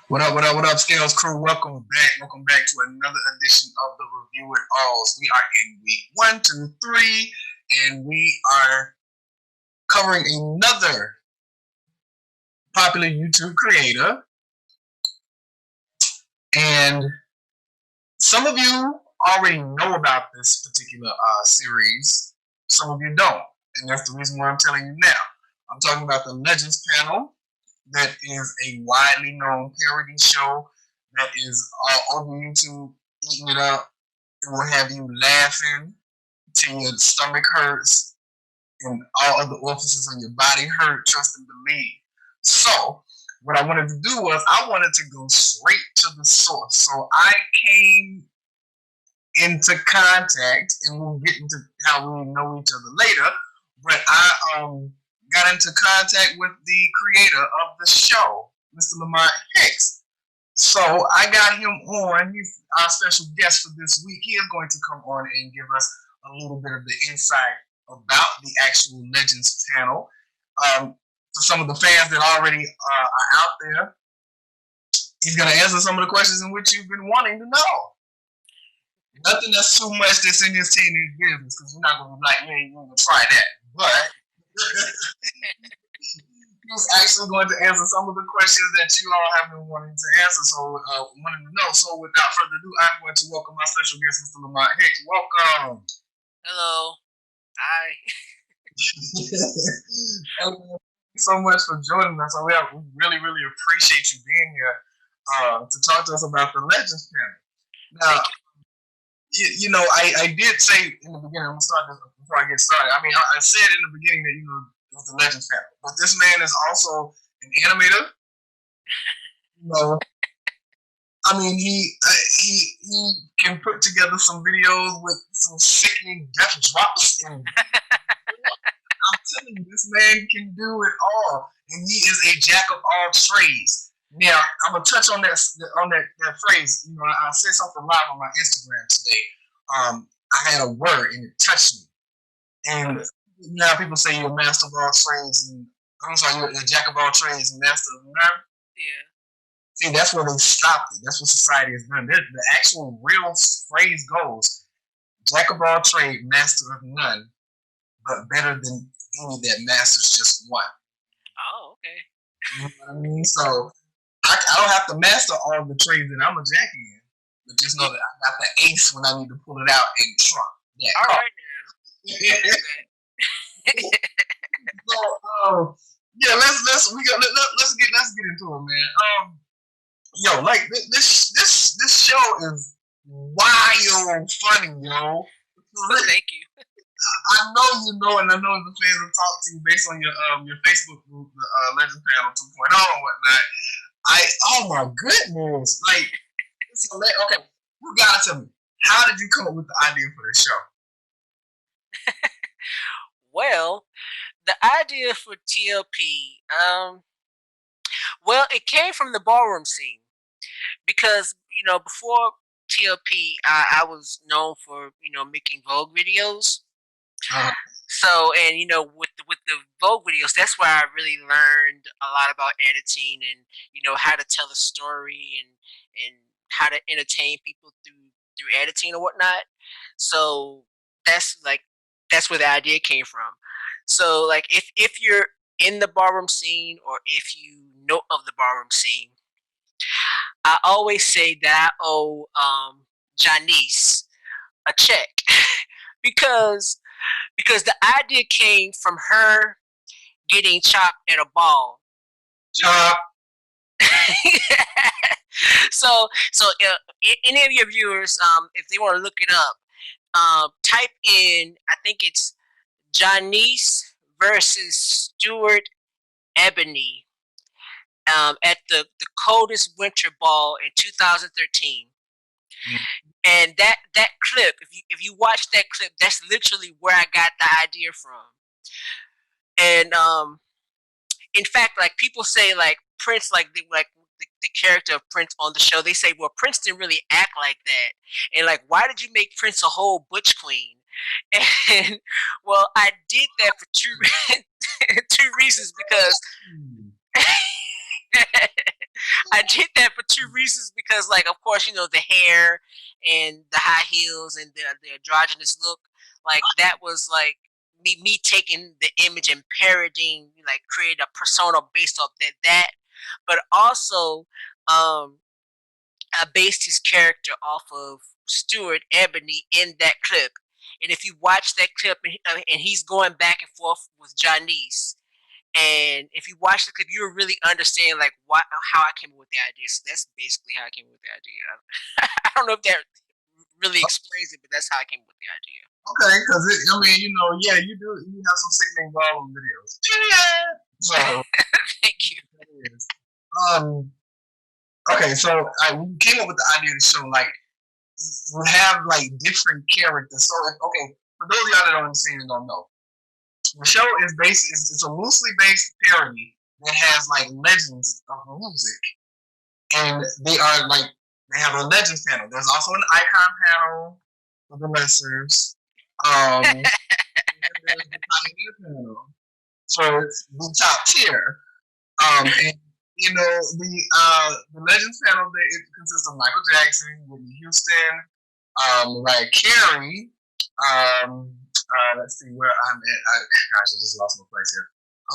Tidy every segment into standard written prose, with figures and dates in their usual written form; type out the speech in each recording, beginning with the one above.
What up, what up, what up, Skalez Krew? Welcome back. Welcome back to another edition of the Review It Alls. We are in week 1, 2, 3, and we are covering another popular YouTube creator. And some of you already know about this particular series. Some of you don't. And that's the reason why I'm telling you now. I'm talking about the Legends panel. That is a widely known parody show that is all over YouTube, eating it up. It will have you laughing till your stomach hurts and all other orifices on your body hurt, trust and believe. So, what I wanted to do was I wanted to go straight to the source. So, I came into contact, and we'll get into how we know each other later, but I got into contact with the creator of the show, Mr. Lamont Hicks. So I got him on. He's our special guest for this week. He is going to come on and give us a little bit of the insight about the actual Legends panel. For some of the fans that already are out there, he's going to answer some of the questions in which you've been wanting to know. Nothing that's too much that's in his teenage business, because we're not going to be like, yeah, you're going to try that. But he's actually going to answer some of the questions that you all have been wanting to answer. So, wanting to know. So, without further ado, I'm going to welcome my special guest, Mr. Lamont Hicks. Welcome. Hello. Hi. Thank you so much for joining us. We really, really appreciate you being here to talk to us about the Legends panel. Now, you know, I did say in the beginning, I'm going to start this before I get started. I mean, I said in the beginning that, you know, it was the Legends panel, but this man is also an animator. You know, I mean, he can put together some videos with some sickening death drops, and I'm telling you, this man can do it all, and he is a jack of all trades. Now, I'm gonna touch on that phrase. You know, I said something live on my Instagram today. I had a word and it touched me. And now people say you're a master of all trades, and I'm sorry, you're a jack of all trades and master of none. Yeah. See, that's where they stopped it. That's what society has done. The actual real phrase goes: jack of all trade, master of none, but better than any that masters just one. Oh, okay. You know what I mean? So I don't have to master all the trades that I'm a jack in, but just know that I got the ace when I need to pull it out and trump. Yeah. All right now. So, yeah, let's get into it, man. Yo, like this show is wild funny, yo. Thank you. I know you know, and I know the fans will talk to you based on your Facebook group, the Legend Panel 2.0 and whatnot. Oh my goodness, like it's okay. You gotta tell me, how did you come up with the idea for this show? Well, the idea for TLP, well, it came from the ballroom scene because you know before TLP, I was known for making Vogue videos. So, and you know, with the Vogue videos, that's where I really learned a lot about editing and how to tell a story and how to entertain people through editing or whatnot. So that's where the idea came from. So like if you're in the ballroom scene or if you know of the ballroom scene, I always say that I owe Janice a check because the idea came from her getting chopped at a ball. Chop. So any of your viewers, if they want to look it up, type in, I think it's Janice versus Stuart Ebony at the coldest winter ball in 2013. And that clip, if you watch that clip, that's literally where I got the idea from. And in fact, like people say, like Prince, like the character of Prince on the show, they say, well, Prince didn't really act like that, and like, why did you make Prince a whole butch queen? And well, I did that for two reasons because I did that for two reasons because, like, of course, the hair and the high heels and the androgynous look, like that was like me taking the image and parodying, like create a persona based off that. But also, I based his character off of Stuart Ebony in that clip. And if you watch that clip, and he's going back and forth with Janice, and if you watch the clip, you'll really understand like how I came up with the idea. So that's basically how I came up with the idea. I don't know if that really explains it, but that's how I came up with the idea. Okay, because I mean, yeah, you have some sickening violent videos. So thank you. Okay, so we came up with the idea of the show. Like, you have like different characters. So okay, for those of y'all that don't understand and don't know, the show is it's a loosely based parody that has like legends of music, and they have a legends panel. There's also an icon panel for the listeners. And there's the pioneer panel for the top tier. And the legends panel it consists of Michael Jackson, Whitney Houston, Mariah Carey. Let's see where I'm at. Gosh, I just lost my place here.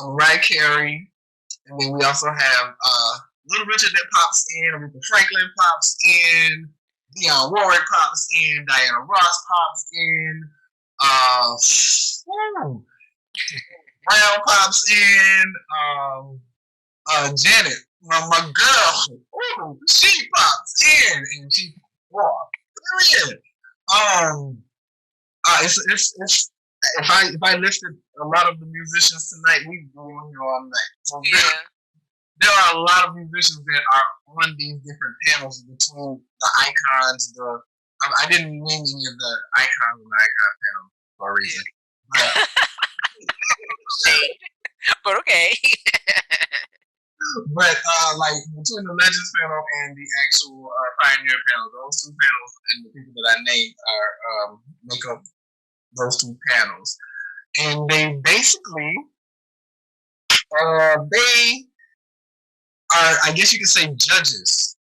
Mariah Carey, and then we also have Little Richard that pops in, Aretha Franklin pops in, Dionne Warwick pops in, Diana Ross pops in, Brown pops in, Janet, my girl, she pops in, and she period. It's if I listed a lot of the musicians tonight, we'd go on here all night. So there are a lot of musicians that are on these different panels between the icons. I didn't name any of the icons on the icon panel for a reason. But okay. But like between the Legends panel and the actual Pioneer panel, those two panels and the people that I named are make up those two panels, and they basically they are, I guess you could say, judges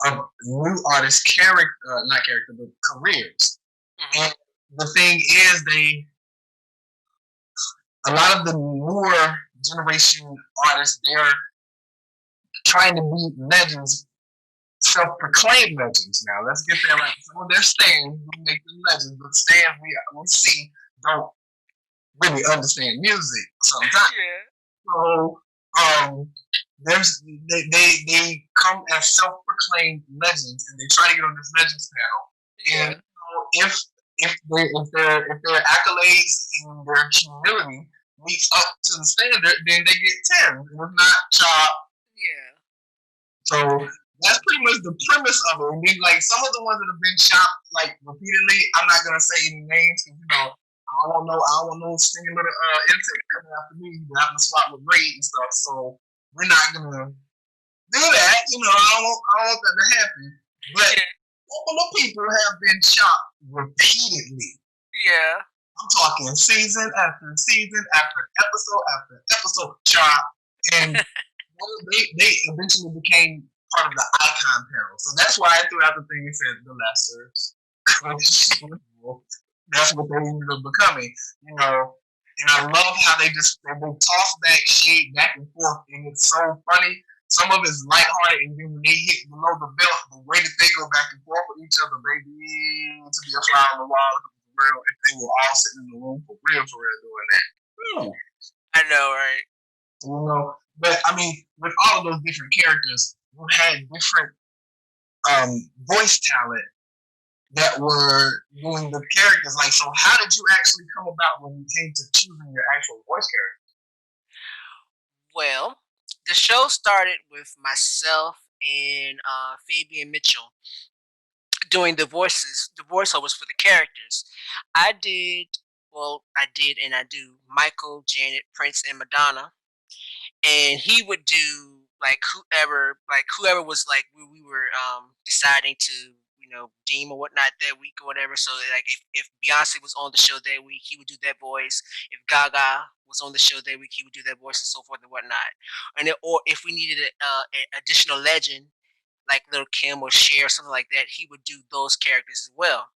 of new artists' not character, but careers. Mm-hmm. And the thing is, a lot of the newer generation artists, they're trying to be legends, self-proclaimed legends. Now, let's get that right. Some of their stands will make them legends, but stands we see don't really understand music sometimes. Yeah. So, they come as self-proclaimed legends, and they try to get on this legends panel. Yeah. And if their accolades and their humility meets up to the standard, then they get 10. If not, chop. Yeah. So that's pretty much the premise of it. And then, like, some of the ones that have been chopped like repeatedly, I'm not gonna say any names because I don't want no stinging little insect coming after me. They're having to swap with Raid and stuff. So we're not gonna do that. I don't want that to happen. But a couple of people have been chopped repeatedly. Yeah. I'm talking season after season after episode chopped, and they eventually became part of the icon panel. So that's why I threw out the thing and said the lessers. That's what they ended up becoming, And I love how they toss back shade back and forth, and it's so funny. Some of it's lighthearted, and then when they hit below the belt, the way that they go back and forth with each other, baby, to be a fly on the wall, real. If they were all sitting in the room for real doing that. I know, right? But I mean, with all of those different characters, you had different voice talent that were doing the characters. Like, so how did you actually come about when you came to choosing your actual voice character? Well, the show started with myself and Fabian Mitchell doing the voiceovers for the characters. I did, and I do Michael, Janet, Prince, and Madonna. And he would do like whoever was like we were deciding to Deem or whatnot that week or whatever. So like if Beyonce was on the show that week, he would do that voice. If Gaga was on the show that week, he would do that voice and so forth and whatnot. Or if we needed an additional legend like Lil Kim or Cher or something like that, he would do those characters as well.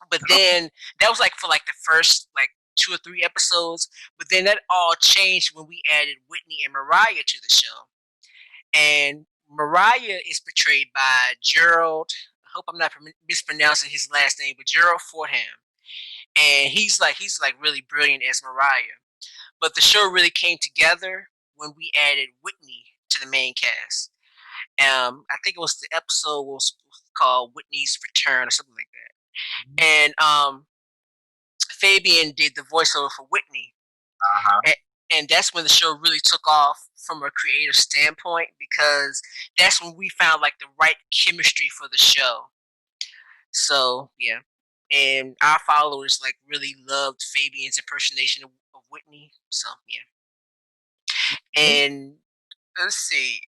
But then that was like for like the first like 2 or 3 episodes. But then that all changed when we added Whitney and Mariah to the show. And Mariah is portrayed by Gerald. I hope I'm not mispronouncing his last name, but Gerald Fordham. And he's like really brilliant as Mariah. But the show really came together when we added Whitney to the main cast. I think it was the episode was called Whitney's Return or something like that. And Fabian did the voiceover for Whitney. And that's when the show really took off from a creative standpoint, because that's when we found like the right chemistry for the show. So yeah, and our followers like really loved Fabian's impersonation of Whitney. So yeah, and let's see,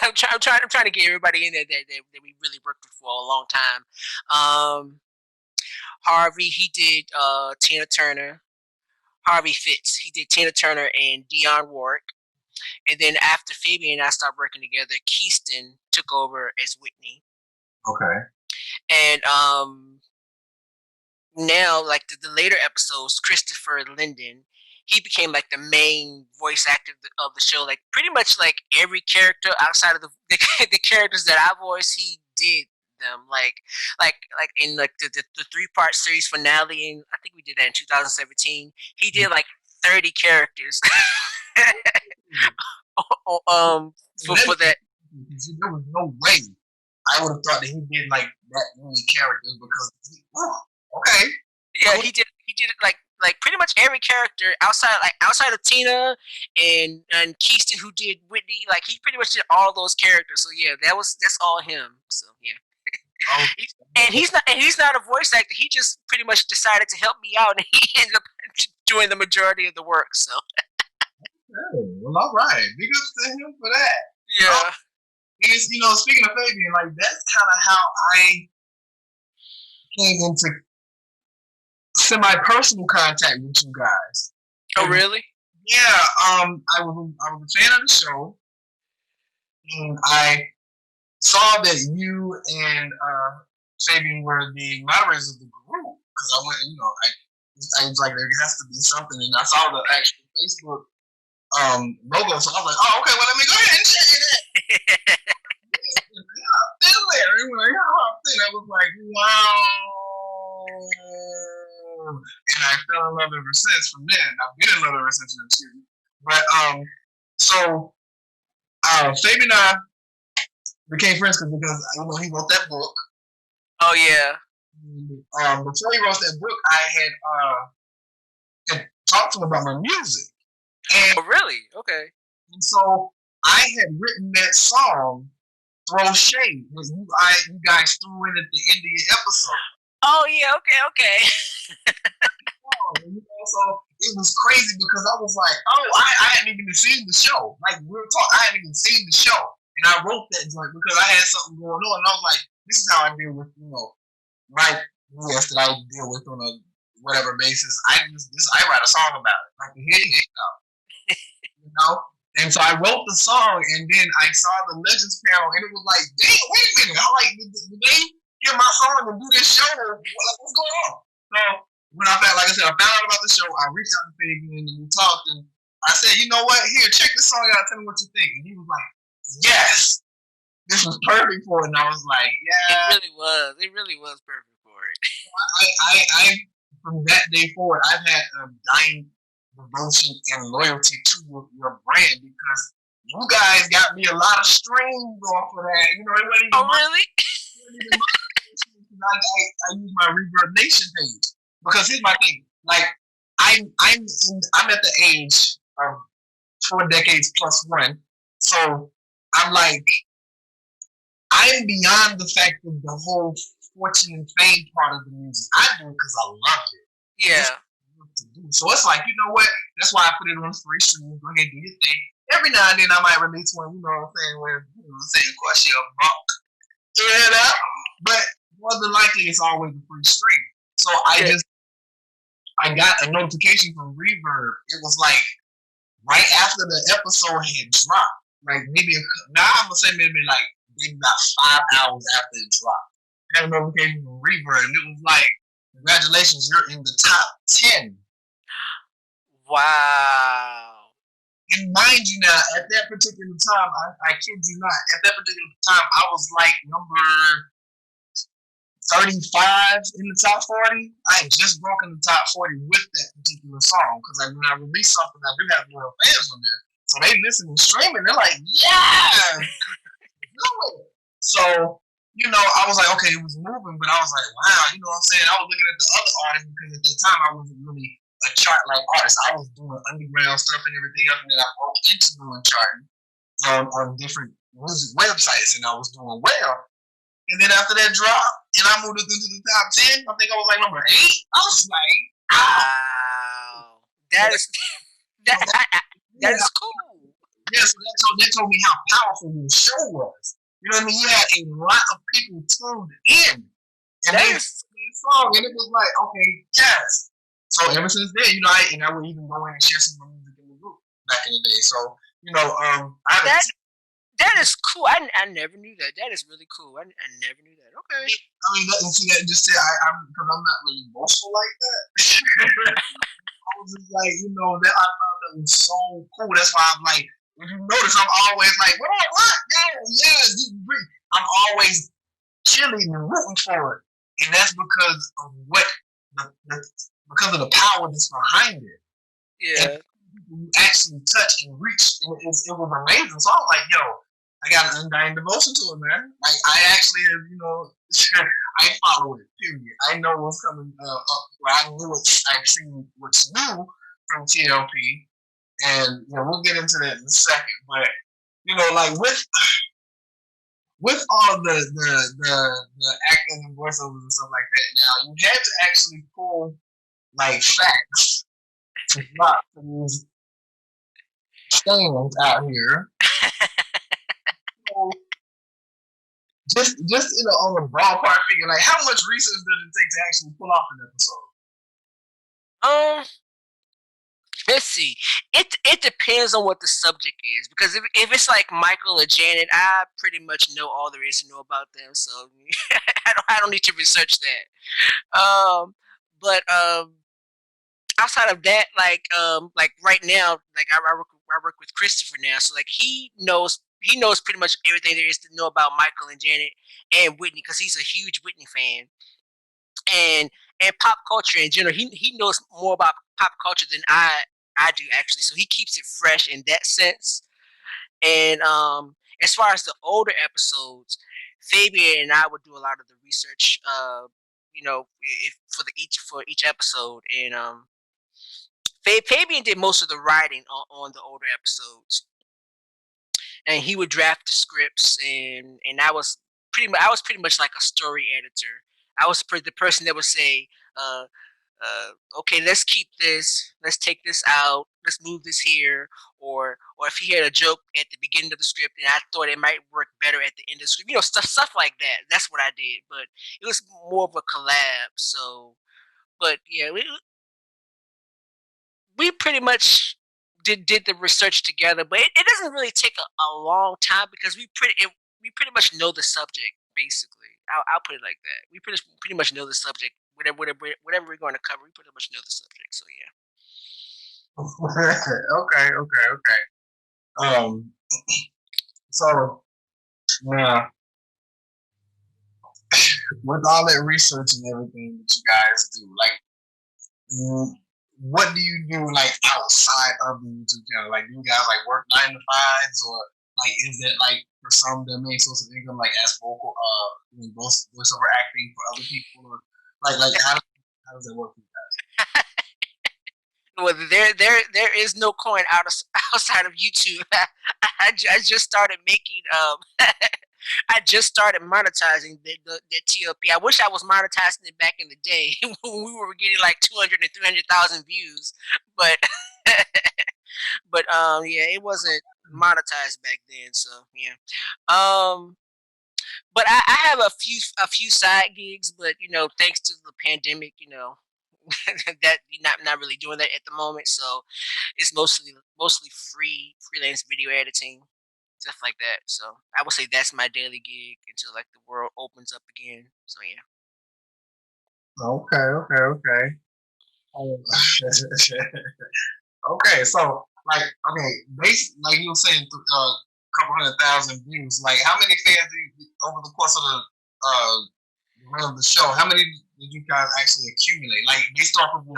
I'm trying to get everybody in there that we really worked with for a long time. Harvey, he did Tina Turner. Harvey Fitz, he did Tina Turner and Dionne Warwick. And then after Fabian and I stopped working together, Keaston took over as Whitney. Okay. And now, like the later episodes, Christopherlyndon, he became like the main voice actor of the show. Like pretty much like every character outside of the characters that I voiced, he did them. Like in like the 3-part series finale, and I think we did that in 2017. He did like 30 characters. For that. There was no way I would have thought that he did like that many characters, because okay. Yeah, he did like pretty much every character outside of Tina and Keaston, who did Whitney. Like he pretty much did all those characters. So yeah, that's all him. So yeah. Oh. And he's not a voice actor. He just pretty much decided to help me out, and he ended up doing the majority of the work. So. Well, all right. Big ups to him for that. Yeah. Speaking of Fabian, like that's kind of how I came into semi-personal contact with you guys. Oh, really? Yeah. I was a fan of the show, and I saw that you and Fabian were the moderators of the group, because I went, I was like, there has to be something, and I saw the actual Facebook logo, so I was like, oh, okay, well, let me go ahead and check it out. I was like, wow. And I fell in love ever since from then. I've been in love ever since then. But so Fabian and I became friends because he wrote that book. Oh yeah. Before he wrote that book, I had talked to him about my music. And, oh really? Okay. And so I had written that song, "Throw Shade," that you guys threw in at the end of your episode. Oh yeah, okay. So it was crazy because I was like, oh, I hadn't even seen the show. Like we were talking, I hadn't even seen the show, and I wrote that joint because I had something going on, and I was like, this is how I deal with my yes that I deal with on a whatever basis. I write a song about it, like the hit stuff. And so I wrote the song, and then I saw the Legends panel, and it was like, damn, wait a minute, I'm like, did they hear my song and do this show? What's going on? So when I found out about the show, I reached out to Fabian and we talked, and I said, you know what? Here, check this song out. Tell me what you think. And he was like, yes, this was perfect for it. And I was like, yeah, it really was. It really was perfect for it. I from that day forward, I've had a dying devotion and loyalty to your brand, because you guys got me a lot of streams off of that. It wasn't even really? I use my Reverb Nation page, because here's my thing. Like I'm at the age of 4 decades plus one, so I'm like, I'm beyond the fact of the whole fortune and fame part of the music. I do it because I love it. Yeah. To do. So it's like, you know what? That's why I put it on free stream. Go ahead, do your thing. Every now and then I might release one, you know what I'm saying, where say, of course, you're a monk. But more than likely it's always a free stream. So I got a notification from Reverb. It was like right after the episode had dropped. Like maybe now I'm gonna say maybe about 5 hours after it dropped. I had a notification from Reverb, and it was like, "Congratulations, you're in the top 10." Wow. And mind you, now at that particular time, I kid you not, at that particular time, I was like number 35 in the top 40. I had just broken the top 40 with that particular song because when I release something, I do have loyal fans on there. So they listen and streaming. They're like, "Yeah, do it." So, I was like, okay, it was moving, but I was like, wow, you know what I'm saying? I was looking at the other artists because at that time I wasn't really a chart-like artist. I was doing underground stuff and everything else, and then I broke into doing charting on different music websites, and I was doing well. And then after that drop, and I moved into the top 10, I think I was like number 8. I was like, wow. That is cool. Yeah, so that told me how powerful the show was. You know what I mean? You had a lot of people tuned in. And they song, and it was like, okay, yes. So ever since then, I would even go in and share some music in the group back in the day. So, that is cool. I never knew that. That is really cool. I never knew that. Okay. I mean, see that just said because I'm not really boastful like that. I was just like, that I thought that was so cool. That's why I'm like, if you notice, I'm always like, what? Yeah. I'm always chilling and rooting for it, and that's because of because of the power that's behind it. Yeah. And you actually touch and reach, and it was amazing. So I was like, yo, I got an undying devotion to it, man. Like I actually have, I follow it. Period. I know what's coming up. I knew I've seen what's new from TLP, and we'll get into that in a second. But like with all the acting and voiceovers and stuff like that, now you had to actually pull like facts to block these stands out here. So, just on a ballpark figure, like how much research does it take to actually pull off an episode? Let's see. It depends on what the subject is, because if it's like Michael or Janet, I pretty much know all there is to know about them, so I don't need to research that. But outside of that, like right now, like I work with Christopher now, so like he knows pretty much everything there is to know about Michael and Janet and Whitney, because he's a huge Whitney fan. And pop culture in general, he knows more about pop culture than I do, actually. So he keeps it fresh in that sense. And as far as the older episodes, Fabian and I would do a lot of the research. For each episode, and Fabian did most of the writing on the older episodes, and he would draft the scripts, and I was pretty much like a story editor. I was the person that would say, okay, let's keep this, let's take this out, let's move this here, or if he had a joke at the beginning of the script and I thought it might work better at the end of the script, stuff like that. That's what I did, but it was more of a collab. So, but yeah, we pretty much did the research together, but it doesn't really take a long time because we pretty much know the subject, basically. I'll put it like that. We pretty much know the subject. Whatever we're going to cover, we pretty much know the subject. So yeah. Okay. So now, with all that research and everything that you guys do, like, what do you do like outside of the YouTube channel? Like, do you guys like work 9 to 5s, or like is that like for some their main source of income, like as vocal, voiceover acting for other people, or like how does that work for you guys? well, there is no coin outside of YouTube. I just started making I just started monetizing the TLP. I wish I was monetizing it back in the day when we were getting like 200 and 300,000 views, but but yeah, it wasn't monetized back then. So yeah, but but I have a few side gigs, but thanks to the pandemic, that not really doing that at the moment. So it's mostly freelance video editing, stuff like that. So I would say that's my daily gig until like the world opens up again. So yeah. Okay. Okay, so like you were saying, couple 100,000 views. Like, how many fans over the course of the show? How many did you guys actually accumulate? Like, based off of your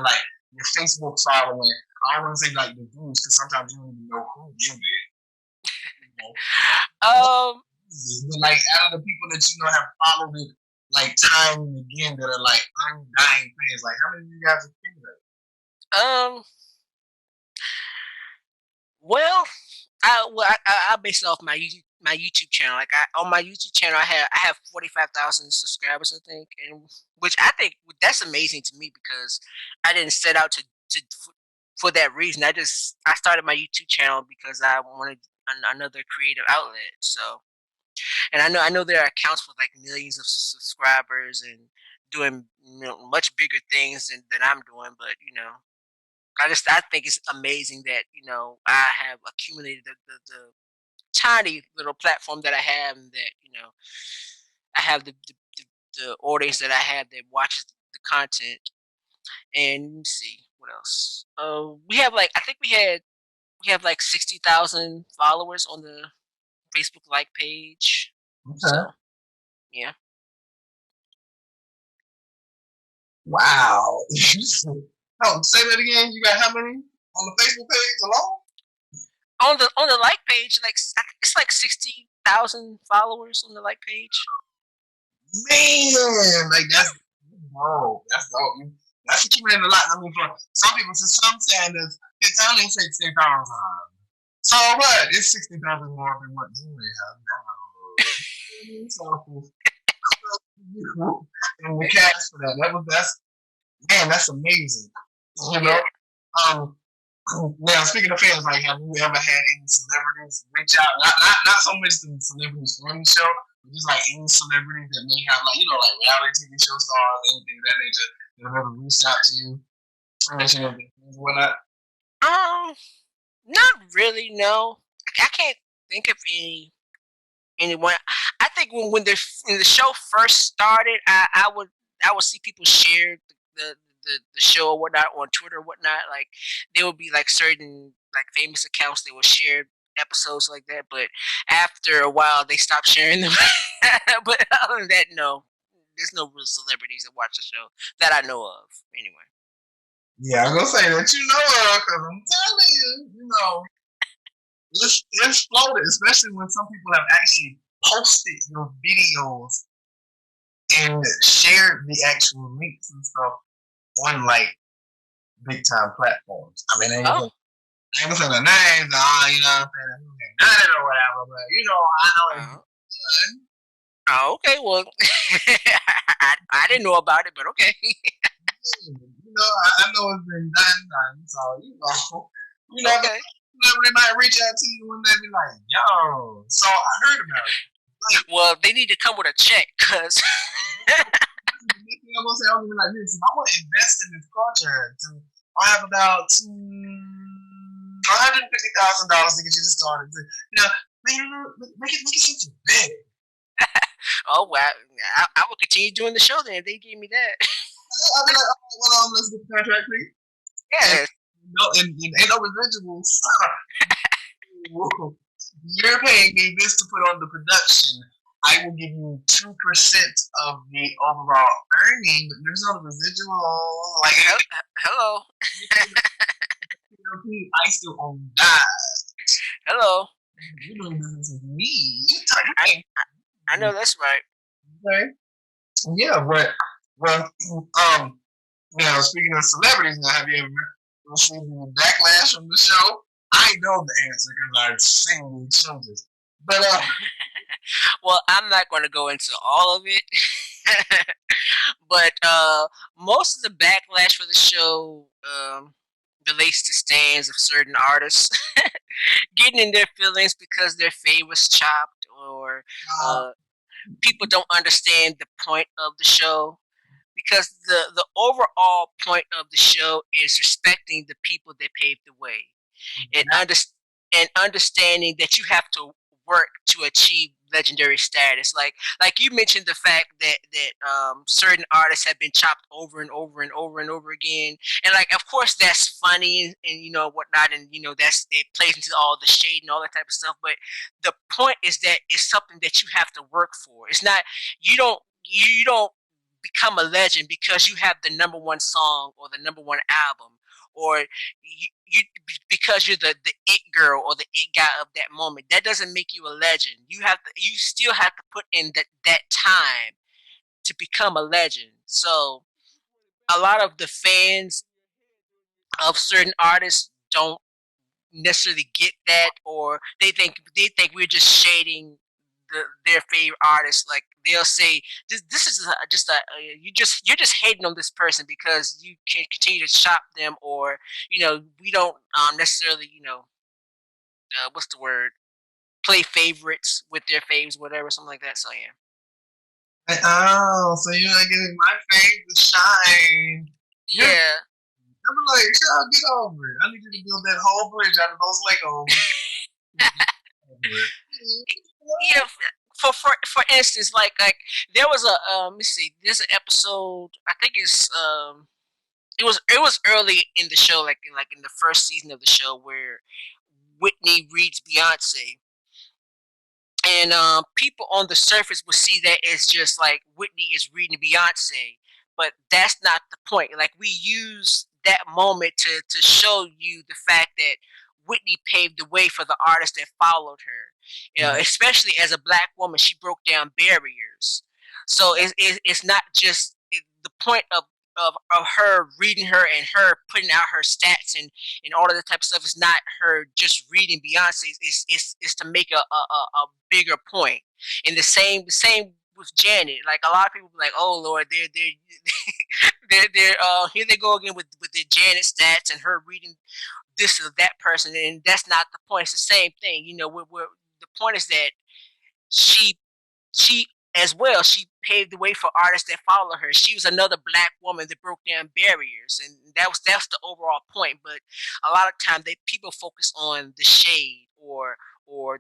Facebook following. I don't want to say like the views because sometimes you don't even know who viewed it. But like out of the people that have followed it like time and again that are like undying fans, like how many of you guys accumulate? Well, I base it off my YouTube channel. Like on my YouTube channel, I have 45,000 subscribers, I think, and which I think that's amazing to me because I didn't set out to for that reason. I started my YouTube channel because I wanted another creative outlet. So, and I know there are accounts with like millions of subscribers and doing much bigger things than I'm doing, but I think it's amazing that I have accumulated the tiny little platform that I have, and that I have the audience that I have that watches the content. And let me see what else. We have like I think we have like 60,000 followers on the Facebook like page. Okay. So yeah. Wow. Oh, say that again. You got how many on the Facebook page alone? On the like page, like I think it's like 60,000 followers on the like page. Man, like that's dope. That's dope. That's accumulating a lot. I mean, for some people, for some standards, it's only 60,000. So what? It's 60,000 more than what you may have now. So, and the cash for that. That's amazing. You know. Now speaking of fans, like have you ever had any celebrities reach out? Not so much the celebrities on the show, but just like any celebrities that may have like like reality TV show stars, anything of that nature that have ever reached out to you, and whatnot. Not really. No, I can't think of anyone. I think when the show first started, I would see people share the show or whatnot on Twitter or whatnot. Like there would be like certain like famous accounts that would share episodes like that, but after a while they stopped sharing them. But other than that, no, there's no real celebrities that watch the show that I know of. Anyway. Yeah, I'm gonna say that because I'm telling you, it's exploded, especially when some people have actually posted your videos and shared the actual links and stuff on like big time platforms. I mean, I ain't gonna say the names, what I'm saying, done it or whatever, but I know it's done. Oh, okay. Well, I didn't know about it, but okay. I know it's been done. So okay. They might reach out to you when they be like, "Yo, so I heard about it." Like, well, they need to come with a check, cause. I'm gonna say, I'm gonna be like this. I want to invest in this project. I have about $150,000 to get you started. Make it something big. Oh wow! I will continue doing the show then. If they gave me that. I'll be like, well, let's get the contract, please. Yeah. And ain't no residuals. You're paying me this to put on the production. I will give you 2% of the overall earning, but there's no residual. Like, hello. I still own that. Hello. You're doing business with me. I know that's right. Okay. Yeah, but now speaking of celebrities, now have you ever received any backlash from the show? I know the answer because I've seen the changes. But well, I'm not going to go into all of it. But most of the backlash for the show relates to stands of certain artists getting in their feelings because their fade was chopped, or people don't understand the point of the show, because the overall point of the show is respecting the people that paved the way, and understanding that you have to work to achieve legendary status. Like you mentioned the fact that certain artists have been chopped over and over and over and over again, and like of course that's funny and you know whatnot, and you know that's it plays into all the shade and all that type of stuff. But the point is that it's something that you have to work for. It's not you don't become a legend because you have the number one song or the number one album, or you because you're the it girl or the it guy of that moment. That doesn't make you a legend. You still have to put in that time to become a legend. So a lot of the fans of certain artists don't necessarily get that, or they think we're just shading their favorite artists. Like they'll say, this is just a you're just hating on this person because you can continue to shop them, or we don't necessarily what's the word, play favorites with their faves, whatever, something like that. So yeah. Oh, so you're not giving my fave the shine. Yeah. I'm like, child, get over it. I need you to build that whole bridge out of those Legos. Yeah. For instance, like there was a let me see, there's an episode, I think it was early in the show, like in the first season of the show, where Whitney reads Beyonce, and people on the surface will see that as just like Whitney is reading Beyonce, but that's not the point. Like we use that moment to show you the fact that Whitney paved the way for the artists that followed her. Especially as a black woman, she broke down barriers. So it's not just the point of her reading her and her putting out her stats and all of that type of stuff is not her just reading Beyonce. It's to make a bigger point. And the same with Janet. Like a lot of people be like, oh Lord, they're here they go again with the Janet stats and her reading this or that person, and that's not the point. It's the same thing. The point is that she she as well, she paved the way for artists that follow her. She was another black woman that broke down barriers, and that's the overall point. But a lot of time people focus on the shade, or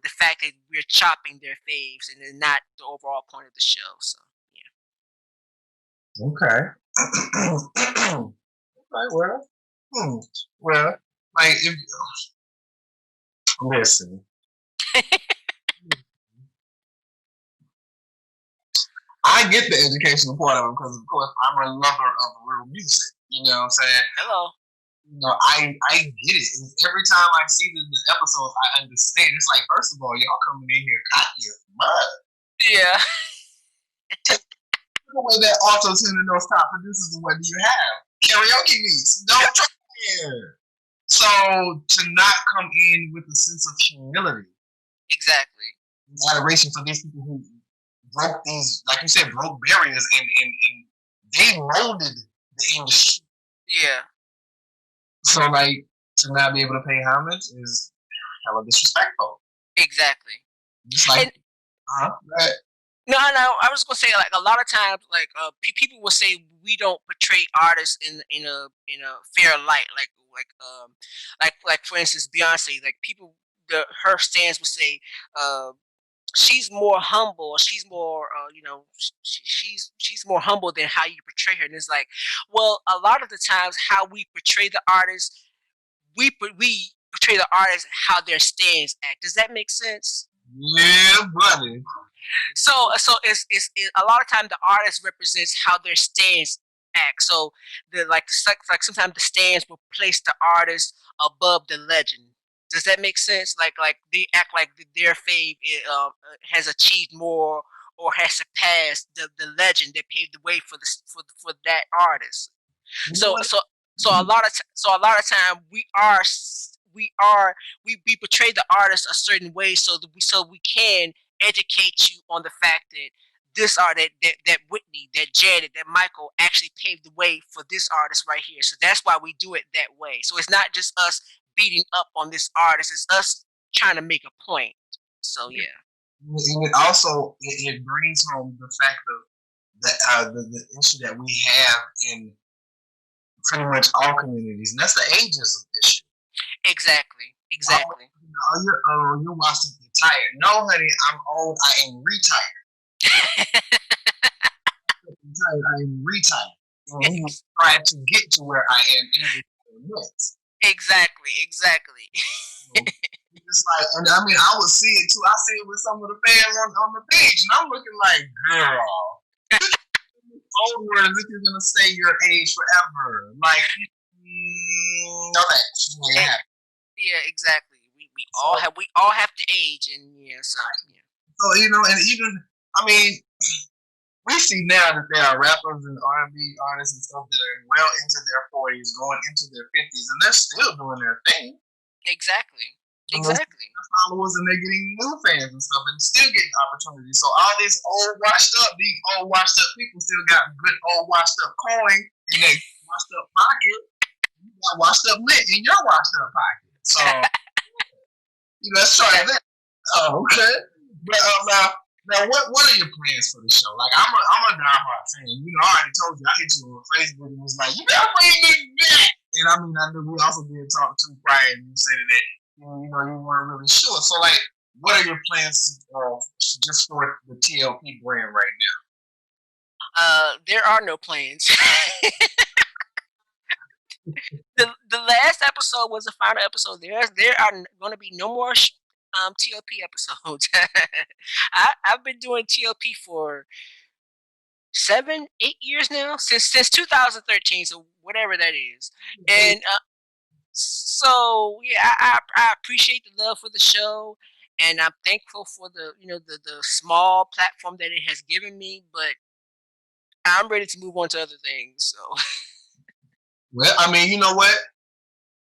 the fact that we're chopping their faves, and then not the overall point of the show. So yeah. Okay. Okay. Well, like if listen, I get the educational part of it because, of course, I'm a lover of real music. You know what I'm saying? Hello. I get it. And every time I see the episodes, I understand. It's like, first of all, y'all coming in here cocky as mud. Yeah. The way that auto tune and those top producers, what do you have? Karaoke beats. Don't try here. So to not come in with a sense of humility, Exactly. adoration for these people who broke these, like you said, broke barriers and they molded the industry. Yeah. So like to not be able to pay homage is hella disrespectful. Exactly. Just like, No, I was gonna say, like a lot of times, like people will say we don't portray artists in a fair light, like for instance Beyonce, like her stands would say she's more humble, or she's more she's more humble than how you portray her, and it's like, well, a lot of the times how we portray the artist, we portray the artist how their stands act. Does that make sense? Yeah, buddy. So it's a lot of time the artist represents how their stands act. So like sometimes the stands will place the artist above the legend. Does that make sense? Like they act like their fave has achieved more, or has surpassed the legend that paved the way for for that artist. So so so a lot of time we portray the artist a certain way, so we can educate you on the fact that this art that Whitney, that Janet, that Michael actually paved the way for this artist right here. So that's why we do it that way. So it's not just us beating up on this artist; it's us trying to make a point. So yeah. And it also it brings home the fact of the issue that we have in pretty much all communities, and that's the ageism issue. Exactly. Exactly. You're watching retired. No, honey, I'm old. I am retired. I am retired. And we try to get to where I am in minutes. Exactly. It's like, and I mean, I would see it too. I see it with some of the fans on the page, and I'm looking like, girl, old words if you're gonna stay your age forever. Like, no thanks. Yeah, exactly. We all have to age, and yeah. So and even I mean, we see now that there are rappers and R&B artists and stuff that are well into their 40s, going into their 50s, and they're still doing their thing. Exactly. Followers, and they're getting new fans and stuff, and still getting opportunities. So all these old washed up people still got good old washed up coin in their washed up pocket. You got washed up lit in your washed up pocket. So let's try that. Oh, okay. But now what are your plans for the show? Like I'm a diehard fan. I already told you I hit you on Facebook and was like, you gotta bring me back. And I mean, I knew we also did talk to prior, and you said that you weren't really sure. So like, what are your plans just for the TLP brand right now? There are no plans. the last episode was the final episode. There are going to be no more TLP episodes. I've been doing TLP for 7-8 years now, since 2013, so whatever that is. And so yeah, I appreciate the love for the show, and I'm thankful for the the small platform that it has given me, but I'm ready to move on to other things. So well, I mean, you know what?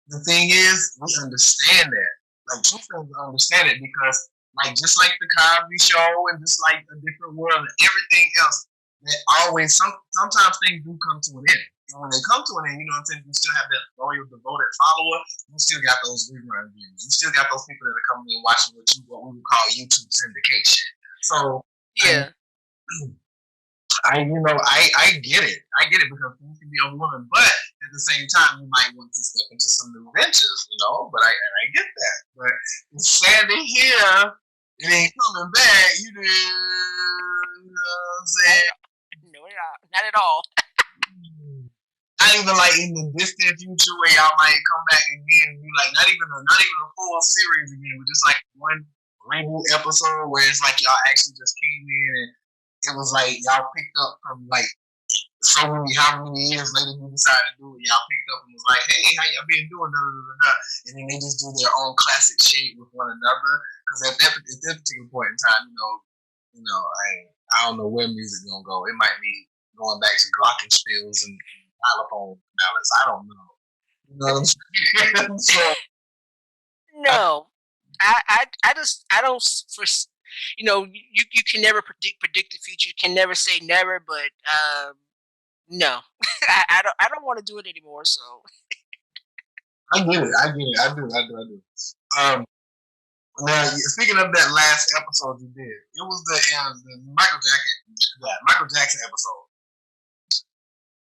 The thing is, we understand that. Like, true fans understand it because, like, just like the Cosby Show and just like A Different World and everything else, that always sometimes things do come to an end. And when they come to an end, you know what I'm saying, you still have that loyal, devoted follower. You still got those rerun views. You still got those people that are coming in watching what we would call YouTube syndication. So yeah. I get it. I get it because you can be a woman, but at the same time, you might want to step into some new ventures, But I get that. But it's sad to hear it ain't coming back. You know what I'm saying? No, not at all. Not even like in the distant future where y'all might come back again and be like, not even a full series again, but just like one reboot episode where it's like y'all actually just came in and it was like y'all picked up from like how many years later you decided to do it. Y'all picked up and was like, hey, how y'all been doing? And then they just do their own classic shade with one another. Because at that particular point in time, I don't know where music gonna go. It might be going back to glockenspiels and xylophone ballads. I don't know. You know what I'm saying? So, no, I don't. You can never predict the future. You can never say never, but no, I don't want to do it anymore. So I get it. I do. Now, speaking of that last episode you did, it was the Michael Jackson episode.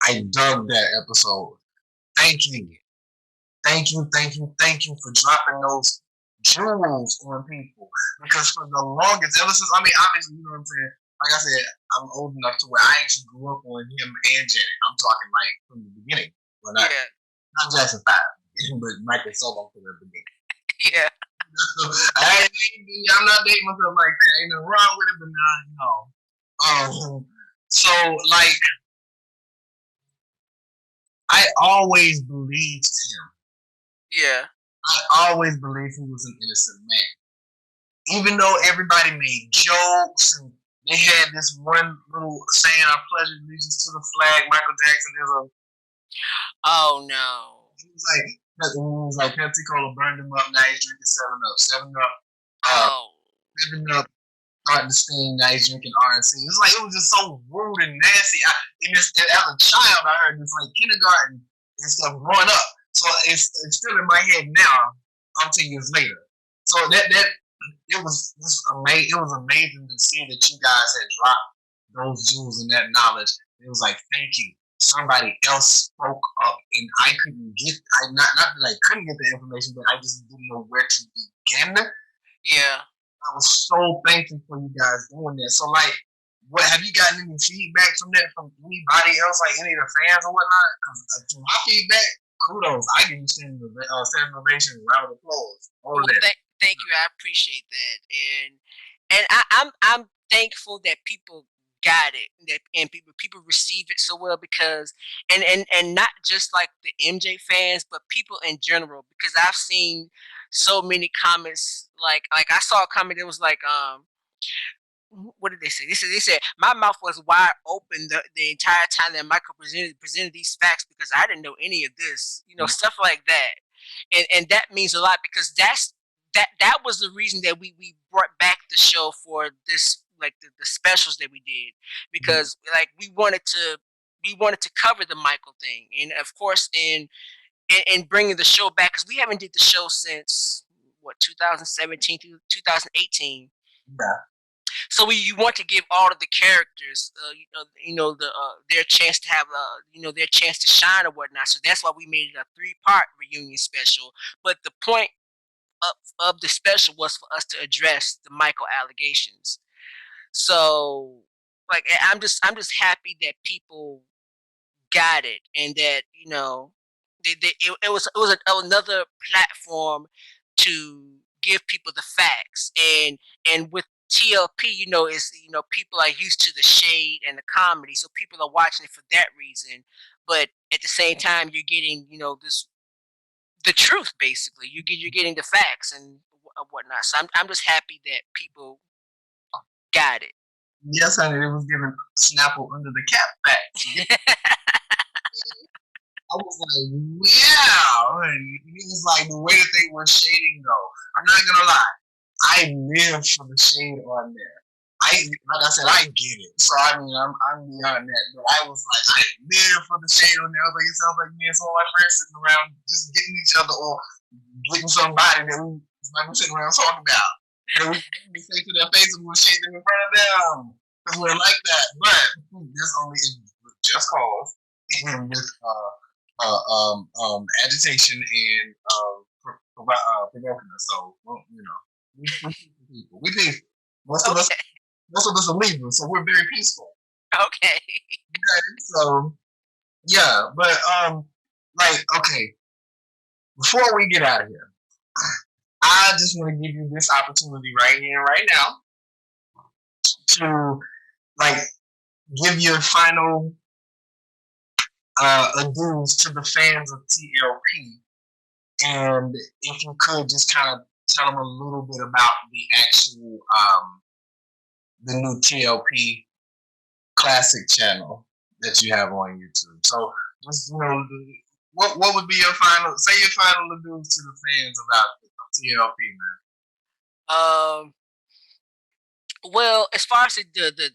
I dug that episode. Thank you for dropping those jewels on people, because for the longest, ever since, obviously, you know what I'm saying, like I said, I'm old enough to where I actually grew up on him and Janet. I'm talking like from the beginning. Well, not Jackson 5, but Michael Solo from the beginning. Yeah. I'm not dating myself like that. Ain't nothing wrong with it, but no. So, like, I always believed him. Yeah. I always believed he was an innocent man. Even though everybody made jokes and they had this one little saying, I pledge allegiance to the flag, Michael Jackson is a... Oh, no. He was like Pepsi Cola burned him up, now he's drinking 7 Up. 7 Up starting to sting, now he's drinking RNC. It's like, it was just so rude and nasty. As a child, I heard this like kindergarten and stuff growing up. So it's still in my head now, 10 years later. So that amazing. It was amazing to see that you guys had dropped those jewels and that knowledge. It was like, thank you. Somebody else spoke up, and I couldn't get. I not that I couldn't get the information, but I just didn't know where to begin. Yeah. I was so thankful for you guys doing that. So, like, what have you gotten any feedback from that from anybody else, like any of the fans or whatnot? Because from my feedback, kudos. I give you standing ovation, round of applause, all Well, of that. thank you. I appreciate that, and I'm thankful that people got it, that and people receive it so well because and not just like the MJ fans, but people in general because I've seen so many comments like I saw a comment that was like what did they say? They said my mouth was wide open the entire time that Michael presented these facts because I didn't know any of this, stuff like that, and that means a lot because that was the reason that we brought back the show for this like the specials that we did because like we wanted to cover the Michael thing and of course in bringing the show back because we haven't did the show since what 2017 to 2018 Yeah. so you want to give all of the characters, their chance to have, their chance to shine or whatnot. So that's why we made it a 3-part reunion special. But the point of the special was for us to address the Michael allegations. So, like, I'm just happy that people got it and that it was another platform to give people the facts and with TLP, is people are used to the shade and the comedy, so people are watching it for that reason. But at the same time, you're getting this the truth basically. You're getting the facts and whatnot. So I'm just happy that people got it. Yes, honey, it was giving Snapple under the cap back. I was like, wow. And it was like the way that they were shading though. I'm not gonna lie. I live for the shade on there. Like I said, I get it. So I mean, I'm beyond that. But I was like, I live for the shade on there. I was like, it sounds like me and some of my friends sitting around just getting each other or getting somebody that we sitting around talking about. And we say to their faces, we'll shade them in front of them because we're like that. But this only is just cause and with agitation and provoking us. So we people. We peaceful. Most of us, Okay. most of us are Libras, so we're very peaceful. Okay. Okay, so yeah, but like okay, before we get out of here, I just want to give you this opportunity right here, and right now, to like give your final adieus to the fans of TLP, and if you could just kind of tell them a little bit about the actual the new TLP Classic channel that you have on YouTube. So just what would be your final advice to the fans about TLP, man? Well, as far as the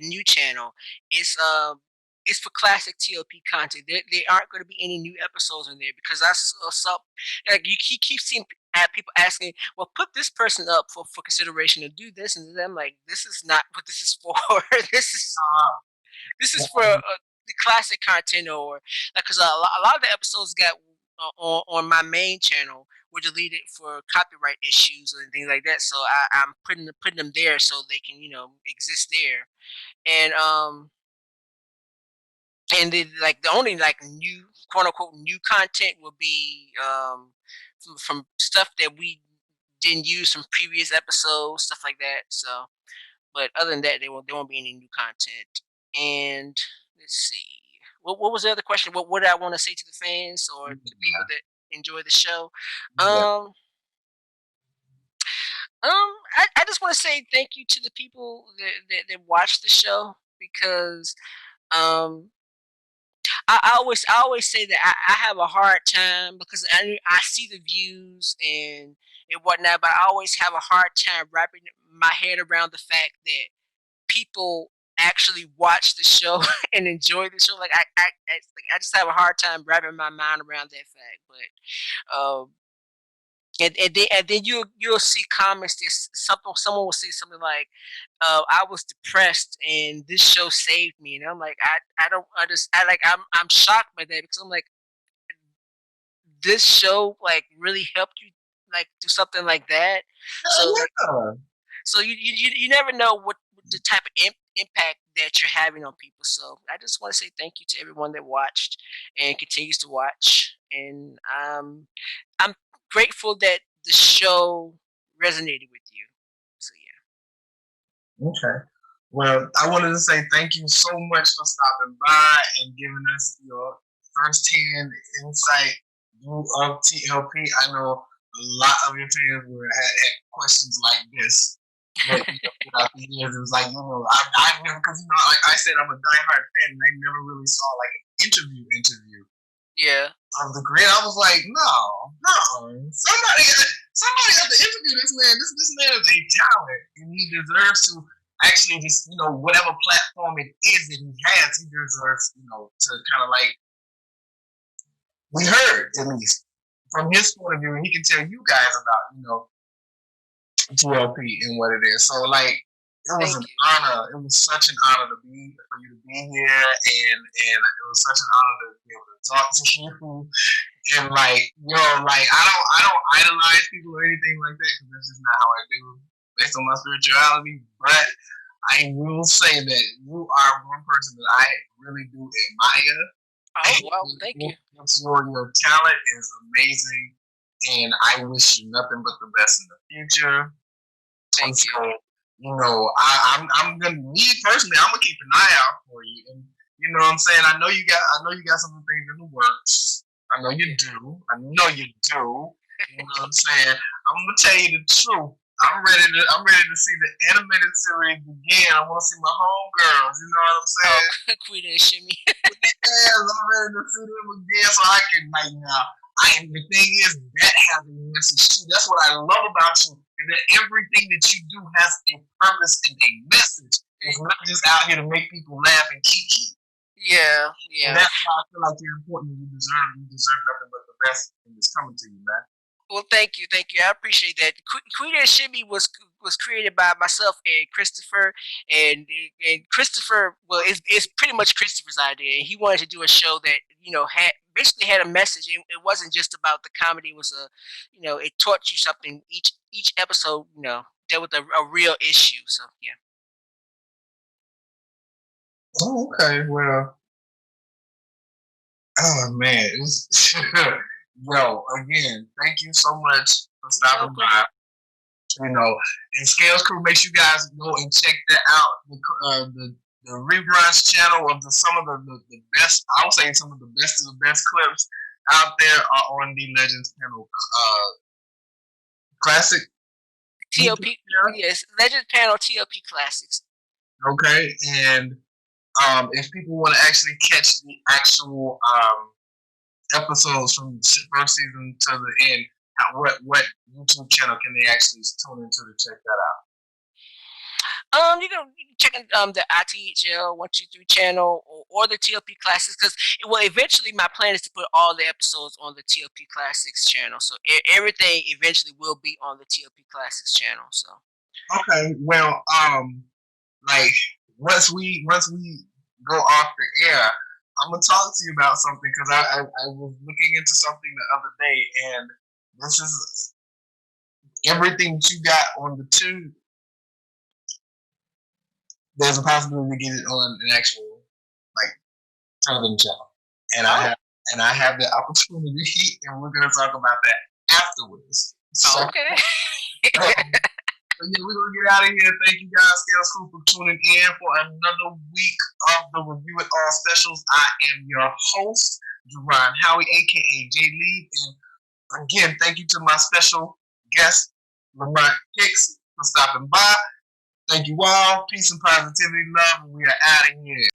new channel, it's for classic TLP content. There aren't going to be any new episodes in there because I saw like you keep seeing people asking, well, put this person up for consideration to do this, and I'm like, this is not what this is for. this is this is for the classic content or like because a lot of the episodes got on my main channel were deleted for copyright issues and things like that. So I'm putting them there so they can exist there. And like the only like new quote unquote new content will be from stuff that we didn't use from previous episodes, stuff like that. So, but other than that, there won't be any new content. And let's see, what was the other question? What did I want to say to the fans or the people Yeah, that enjoy the show? yeah, Um, I just want to say thank you to the people that watch the show because um I always say that I have a hard time because I see the views and whatnot, but I always have a hard time wrapping my head around the fact that people actually watch the show and enjoy the show. Like I just have a hard time wrapping my mind around that fact. But And then you'll see comments that someone will say something like, "I was depressed and this show saved me," and I'm like, I don't understand. I'm shocked by that because I'm like, this show like really helped you like do something like that. So Yeah. so you never know what the type of impact that you're having on people. So I just want to say thank you to everyone that watched and continues to watch. And I'm grateful that the show resonated with you. So Okay. Well, I wanted to say thank you so much for stopping by and giving us your first-hand insight view of TLP. I know a lot of your fans had questions like this, but throughout the years, it was like, I never, because, like I said, I'm a diehard fan, and I never really saw like an interview yeah, of the grid. I was like, no, somebody has to interview this man. This man is a talent, and he deserves to actually just, whatever platform it is that he has, he deserves, to kind of like, we heard at least from his point of view, and he can tell you guys about, TLP and what it is. So like, it was thank an you. honor. It was such an honor for you to be here, and it was such an honor to be able to talk to you. And like, I don't idolize people or anything like that because that's just not how I do based on my spirituality. But I will say that you are one person that I really do admire. Oh well, thank you. Your talent is amazing, and I wish you nothing but the best in the future. Thank you. I'm gonna, me personally, I'm gonna keep an eye out for you, and you know what I'm saying. I know you got some things in the works. I know you do. I know you do. You know what I'm saying. I'm gonna tell you the truth. I'm ready to see the animated series begin. I want to see my homegirls. You know what I'm saying? Oh, Queen and Shimmy. Yeah, I'm ready to see them again, so I can like now. The thing is, that has a message too. That's what I love about you. Is that everything that you do has a purpose and a message. It's not just out here to make people laugh and kiki. Yeah. And that's why I feel like you're important. You deserve nothing but the best thing that's coming to you, man. Well, thank you. I appreciate that. Queen and Shimmy was created by myself and Christopher, and Christopher. Well, it's pretty much Christopher's idea. He wanted to do a show that had basically had a message. It wasn't just about the comedy. It was it taught you something. Each episode, dealt with a real issue. So yeah. Oh, okay. Well, oh man, yo, again, thank you so much for stopping by. And Skalez Krew, make sure you guys go and check that out. The reruns channel of some of the best, I would say some of the best of the best clips out there are on the Legends Panel Classic. TLP, yes, Legends Panel TLP Classics. Okay, and if people want to actually catch the actual episodes from the first season to the end, what YouTube channel can they actually tune into to check that out? You can check the ITHL 123 channel or the TLP Classics because eventually my plan is to put all the episodes on the TLP Classics channel. So everything eventually will be on the TLP Classics channel. So okay, well, like once we go off the air, I'm gonna talk to you about something because I was looking into something the other day, and this is everything that you got on the tube. There's a possibility to get it on an actual like television channel, and I have the opportunity, and we're gonna talk about that afterwards. So, okay. Yeah, we're gonna get out of here. Thank you guys, Skalez Krew, for tuning in for another week of the Review It All specials. I am your host, Jerron Howie, aka J Lee, and again, thank you to my special guest, Lamont Hicks, for stopping by. Thank you all. Peace and positivity, love, and we are out of here.